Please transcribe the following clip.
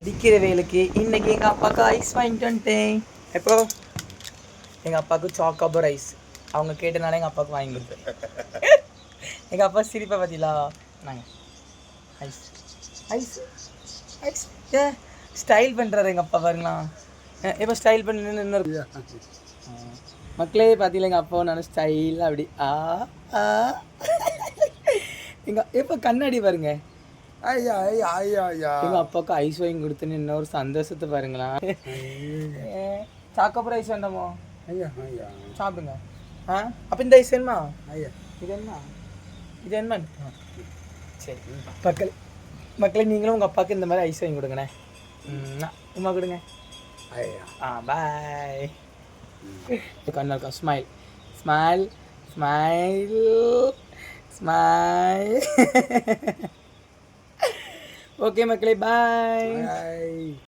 அடிக்கிற வேலைக்கு இன்னைக்கு எங்கள் அப்பாவுக்கு ஐஸ் வாங்கிட்டு வந்துட்டேன். எப்போ எங்கள் அப்பாவுக்கு சாக்கோபர் ஐஸ் அவங்க கேட்டனால எங்கள் அப்பாவுக்கு வாங்கி கொடுத்தேன். எங்கள் அப்பா சிரிப்பை பார்த்தீங்களா? நாங்கள் ice ice Is A style பண்ணுறாரு எங்கள் அப்பா பாருங்களா. எப்போ ஸ்டைல் பண்ணி நின்று மக்களே பார்த்தீங்களா எங்கள் அப்பா நான் ஸ்டைல் அப்படி எங்கள் எப்போ கண்ணாடி பாருங்க. ஐயா ஐயா ஐயா ஐயா எங்கள் அப்பாவுக்கு ஐஸ் வாங்கி கொடுத்துன்னு இன்னொரு சந்தோஷத்தை பாருங்களா. சாக்கோபர் ஐஸ் வேண்டாமோ? ஐயா ஐயா சாப்பிடுங்க. அப்போ இந்த ஐஸ் வேணுமா? ஐயா இது என்ன இது என்ன? சரி மக்களே நீங்களும் உங்கள் அப்பாவுக்கு இந்த மாதிரி ஐஸ் வாங்கி கொடுங்கண்ணே. உமா கொடுங்க. ஐயா பாய். கண்ணா இருக்கா? Smile smile smile smile. Okay மக்களே பாய்.